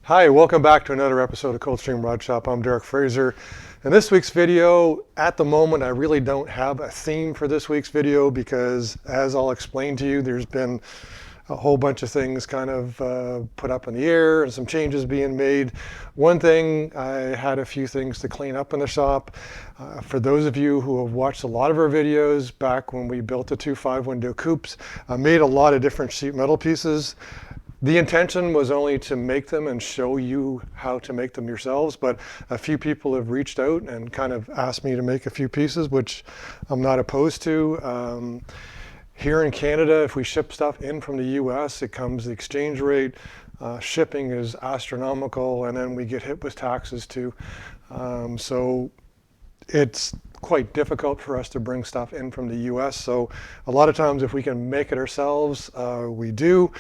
Hi, welcome back to another episode of Coldstream Rod Shop. I'm Derek Fraser. In this week's video, at the moment, I really don't have a theme for this week's video because, as I'll explain to you, there's been a whole bunch of things kind of put up in the air and some changes being made. One thing, I had a few things to clean up in the shop. For those of you who have watched a lot of our videos back when we built the 2.5 window coupes, I made a lot of different sheet metal pieces. The intention was only to make them and show you how to make them yourselves, but a few people have reached out and kind of asked me to make a few pieces, which I'm not opposed to. Here in Canada, if we ship stuff in from the US, it comes the exchange rate. Shipping is astronomical, and then we get hit with taxes too. So it's quite difficult for us to bring stuff in from the US. So a lot of times if we can make it ourselves, we do.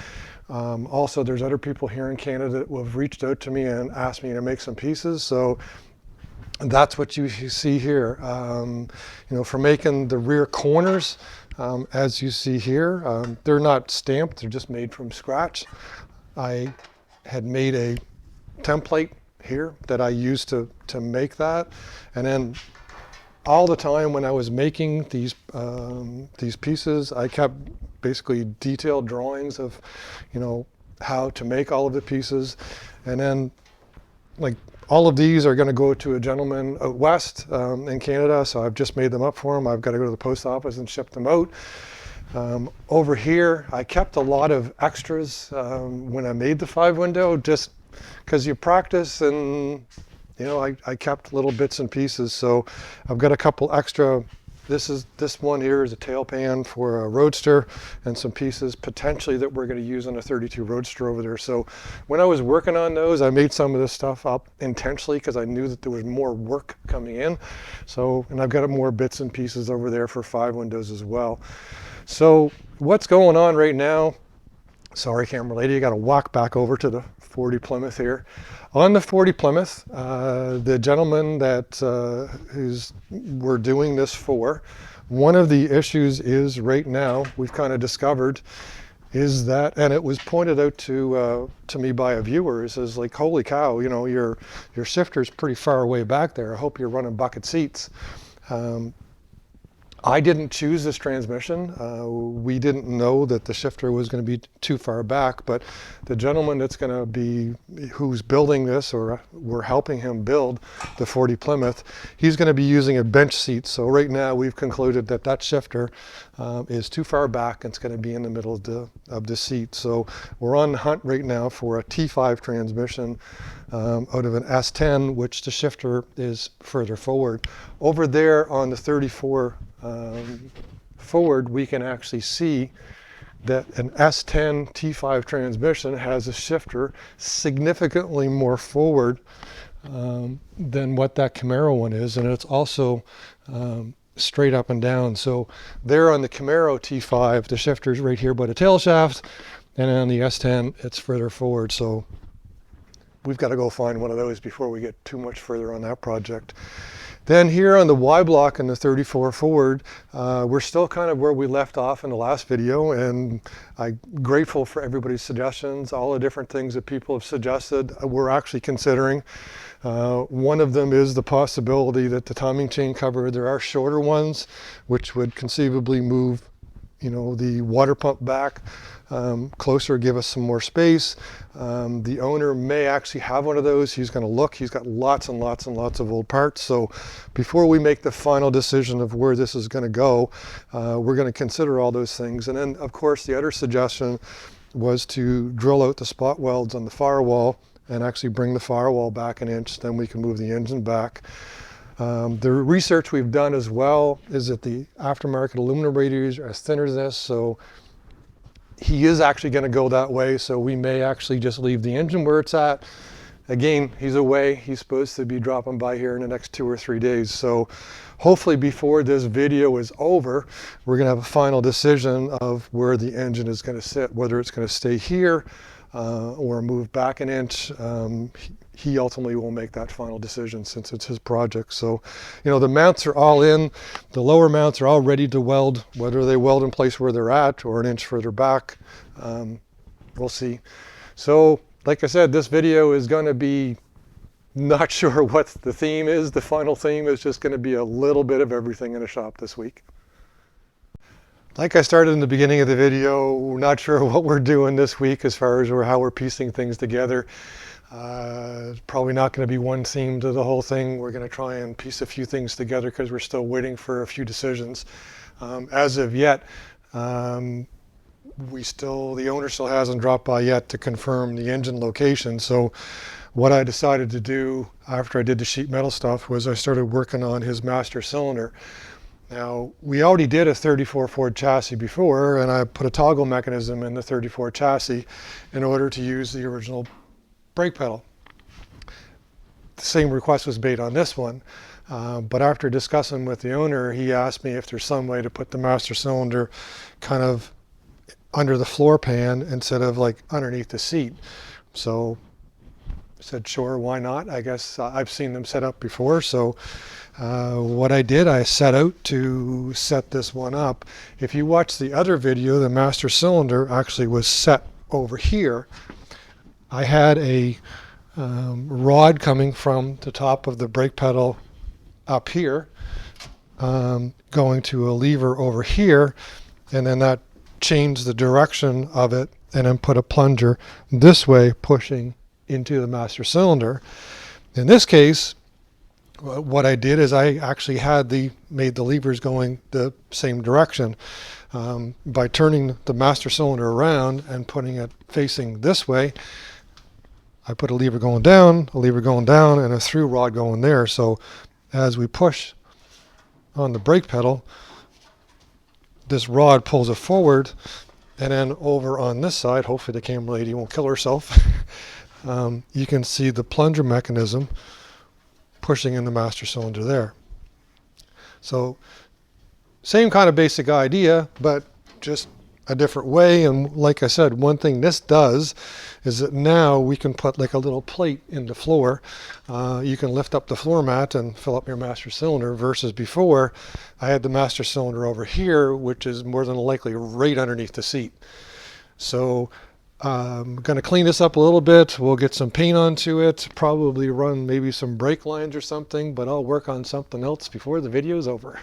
Also, there's other people here in Canada who have reached out to me and asked me to make some pieces. So that's what you see here. For making the rear corners, as you see here, they're not stamped, they're just made from scratch. I had made a template here that I used to make that. And then all the time when I was making these pieces, I kept basically detailed drawings of, how to make all of the pieces. And then, like, all of these are going to go to a gentleman out west in Canada, so I've just made them up for him. I've got to go to the post office and ship them out. Over here, I kept a lot of extras when I made the 5 window, just because you practice, and I kept little bits and pieces. So I've got a couple extra. This one here is a tail pan for a Roadster and some pieces potentially that we're going to use on a 32 Roadster over there. So when I was working on those, I made some of this stuff up intentionally because I knew that there was more work coming in. And I've got more bits and pieces over there for 5 windows as well. So what's going on right now? Sorry, camera lady, I got to walk back over to the 40 Plymouth here. On the 40 Plymouth, the gentleman that we're doing this for, one of the issues is right now, we've kind of discovered, is that, and it was pointed out to me by a viewer, it says, like, holy cow, your shifter's pretty far away back there. I hope you're running bucket seats. I didn't choose this transmission. We didn't know that the shifter was going to be too far back, but the gentleman that's going to be, who's building this, or we're helping him build the 40 Plymouth, he's going to be using a bench seat. So right now we've concluded that that shifter is too far back and it's going to be in the middle of the seat. So we're on the hunt right now for a T5 transmission out of an S10, which the shifter is further forward. Over there on the 34 forward, we can actually see that an S10 T5 transmission has a shifter significantly more forward than what that Camaro one is, and it's also straight up and down. So there on the Camaro T5, the shifter's right here by the tail shaft, and on the S10, it's further forward. So we've got to go find one of those before we get too much further on that project. Then here on the Y block and the 34 forward, we're still kind of where we left off in the last video, and I'm grateful for everybody's suggestions, all the different things that people have suggested. We're actually considering. One of them is the possibility that the timing chain cover, there are shorter ones, which would conceivably move the water pump back closer, give us some more space. The owner may actually have one of those. He's going to look. He's got lots and lots and lots of old parts. So before we make the final decision of where this is going to go, we're going to consider all those things. And then, of course, the other suggestion was to drill out the spot welds on the firewall and actually bring the firewall back an inch. Then we can move the engine back. The research we've done as well is that the aftermarket aluminum radiators are as thin as this, so he is actually going to go that way, so we may actually just leave the engine where it's at. Again, he's away. He's supposed to be dropping by here in the next 2 or 3 days, so hopefully before this video is over, we're going to have a final decision of where the engine is going to sit, whether it's going to stay here or move back an inch. He ultimately will make that final decision since it's his project. So, the mounts are all in. The lower mounts are all ready to weld, whether they weld in place where they're at or an inch further back. We'll see. So like I said, this video is going to be not sure what the theme is. The final theme is just going to be a little bit of everything in the shop this week. Like I started in the beginning of the video, we're not sure what we're doing this week as far as how we're piecing things together. Probably not going to be one theme to the whole thing. We're going to try and piece a few things together because we're still waiting for a few decisions. As of yet, the owner still hasn't dropped by yet to confirm the engine location. So what I decided to do after I did the sheet metal stuff was I started working on his master cylinder. Now, we already did a 34 Ford chassis before, and I put a toggle mechanism in the 34 chassis in order to use the original brake pedal. The same request was made on this one, but after discussing with the owner, he asked me if there's some way to put the master cylinder kind of under the floor pan instead of like underneath the seat. So I said, sure, why not? I guess I've seen them set up before. So what I did, I set out to set this one up. If you watch the other video, the master cylinder actually was set over here. I had a rod coming from the top of the brake pedal up here, going to a lever over here, and then that changed the direction of it, and then put a plunger this way pushing into the master cylinder. In this case, what I did is I actually made the levers going the same direction. By turning the master cylinder around and putting it facing this way, I put a lever going down, and a through rod going there. So as we push on the brake pedal, this rod pulls it forward, and then over on this side, hopefully the camera lady won't kill herself, you can see the plunger mechanism pushing in the master cylinder there. So same kind of basic idea, but just a different way. And like I said, one thing this does is that now we can put like a little plate in the floor. You can lift up the floor mat and fill up your master cylinder, versus before I had the master cylinder over here, which is more than likely right underneath the seat. So I'm going to clean this up a little bit. We'll get some paint onto it, probably run maybe some brake lines or something, but I'll work on something else before the video is over.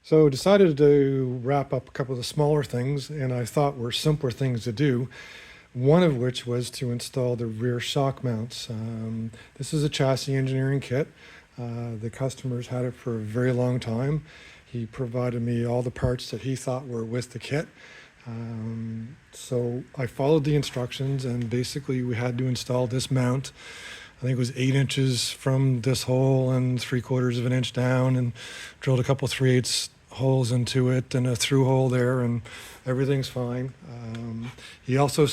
So decided to wrap up a couple of the smaller things, and I thought were simpler things to do. One of which was to install the rear shock mounts. This is a chassis engineering kit. The customer's had it for a very long time. He provided me all the parts that he thought were with the kit. So I followed the instructions, and basically we had to install this mount. I think it was 8 inches from this hole and 3/4 of an inch down, and drilled a couple 3/8 holes into it and a through hole there, and everything's fine. He also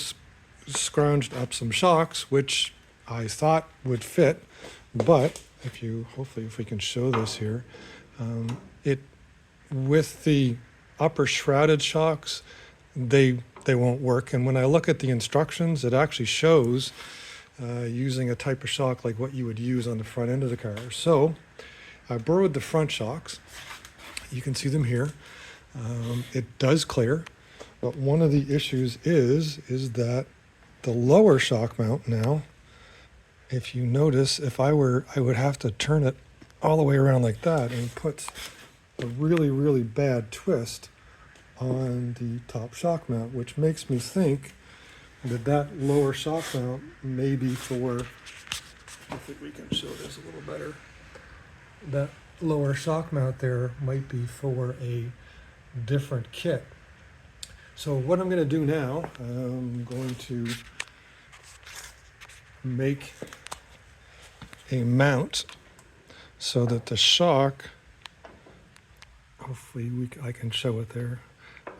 scrounged up some shocks, which I thought would fit, but hopefully if we can show this here, with the upper shrouded shocks, they won't work. And when I look at the instructions, it actually shows using a type of shock like what you would use on the front end of the car. So I borrowed the front shocks. You can see them here. It does clear, but one of the issues is that the lower shock mount now, if you notice, I would have to turn it all the way around like that, and it puts a really, really bad twist on the top shock mount, which makes me think that lower shock mount may be for, I think we can show this a little better, that lower shock mount there might be for a different kit. So what I'm going to do now, I'm going to make a mount so that the shock, hopefully I can show it there.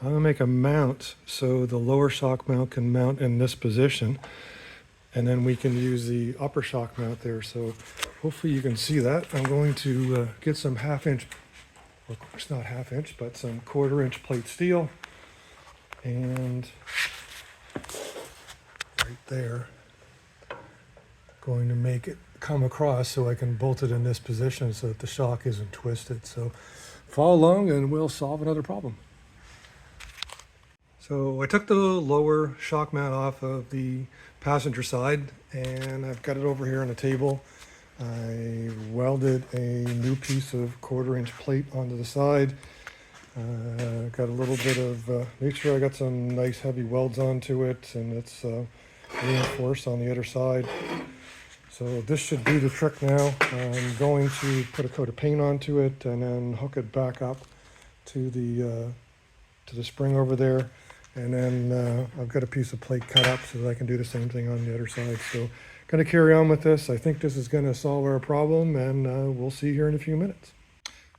I'm going to make a mount so the lower shock mount can mount in this position, and then we can use the upper shock mount there. So hopefully you can see that. I'm going to get some 1/2 inch, of course not 1/2 inch, but some 1/4 inch plate steel, and right there, going to make it come across so I can bolt it in this position so that the shock isn't twisted. So follow along and we'll solve another problem. So I took the lower shock mount off of the passenger side and I've got it over here on the table. I welded a new piece of 1/4 inch plate onto the side. Got a little bit of, make sure I got some nice heavy welds onto it, and it's reinforced on the other side. So this should do the trick now. I'm going to put a coat of paint onto it and then hook it back up to the spring over there. And then I've got a piece of plate cut up so that I can do the same thing on the other side. So going to carry on with this. I think this is going to solve our problem, and we'll see here in a few minutes.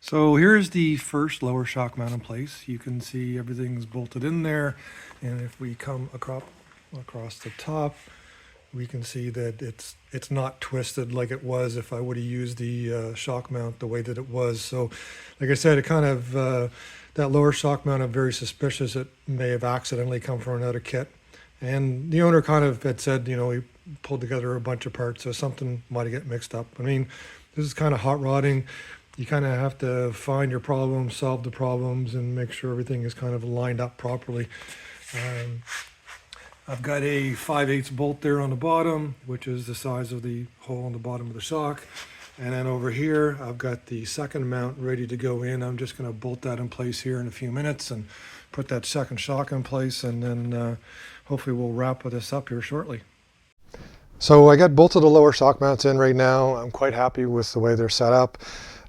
So here's the first lower shock mount in place. You can see everything's bolted in there. And if we come across the top, we can see that it's not twisted like it was if I would have used the shock mount the way that it was. So like I said, it kind of, that lower shock mount, I'm very suspicious it may have accidentally come from another kit. And the owner kind of had said, you know, he pulled together a bunch of parts, so something might have get mixed up. I mean, this is kind of hot rodding. You kind of have to find your problems, solve the problems, and make sure everything is kind of lined up properly. I've got a 5/8 bolt there on the bottom, which is the size of the hole on the bottom of the shock. And then over here, I've got the second mount ready to go in. I'm just going to bolt that in place here in a few minutes and put that second shock in place, and then hopefully we'll wrap this up here shortly. So I got both of the lower shock mounts in right now. I'm quite happy with the way they're set up.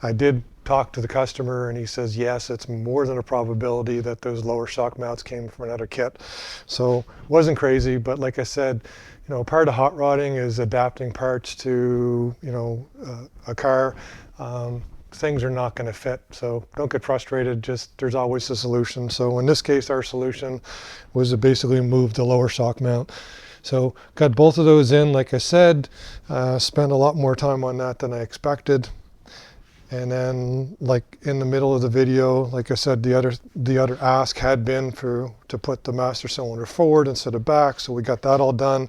I did talk to the customer and he says, yes, it's more than a probability that those lower shock mounts came from another kit. So wasn't crazy, but like I said, you know, part of hot rodding is adapting parts to, you know, a car. Things are not going to fit, so don't get frustrated. Just there's always a solution. So in this case, our solution was to basically move the lower shock mount. So got both of those in, like I said, spent a lot more time on that than I expected. And then, like in the middle of the video, like I said, the other ask had been to put the master cylinder forward instead of back, so we got that all done.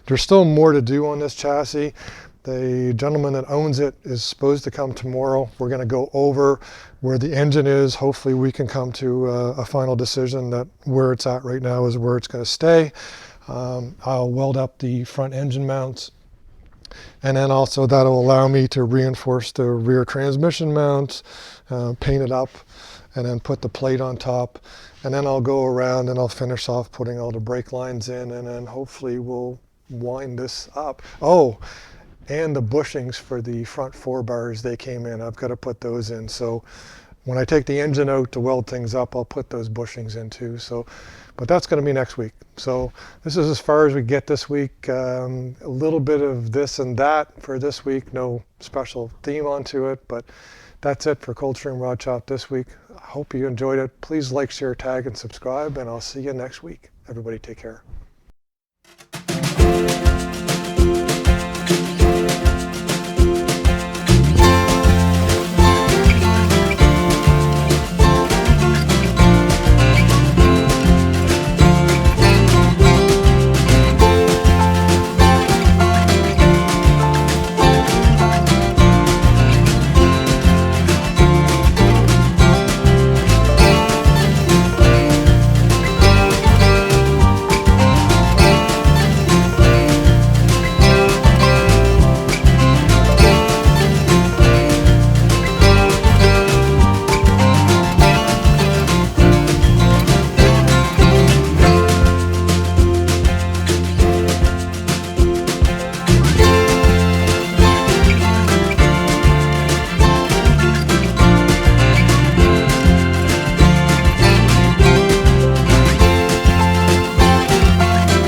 There's still more to do on this chassis. The gentleman that owns it is supposed to come tomorrow. We're going to go over where the engine is. Hopefully we can come to a final decision that where it's at right now is where it's going to stay. I'll weld up the front engine mounts. And then also that'll allow me to reinforce the rear transmission mounts, paint it up, and then put the plate on top. And then I'll go around and I'll finish off putting all the brake lines in, and then hopefully we'll wind this up. Oh, and the bushings for the front 4 bars, they came in. I've got to put those in. So when I take the engine out to weld things up, I'll put those bushings in too. So, but that's going to be next week. So this is as far as we get this week. A little bit of this and that for this week. No special theme onto it, but that's it for Coldstream Rod Shop this week. I hope you enjoyed it. Please like, share, tag, and subscribe, and I'll see you next week. Everybody take care.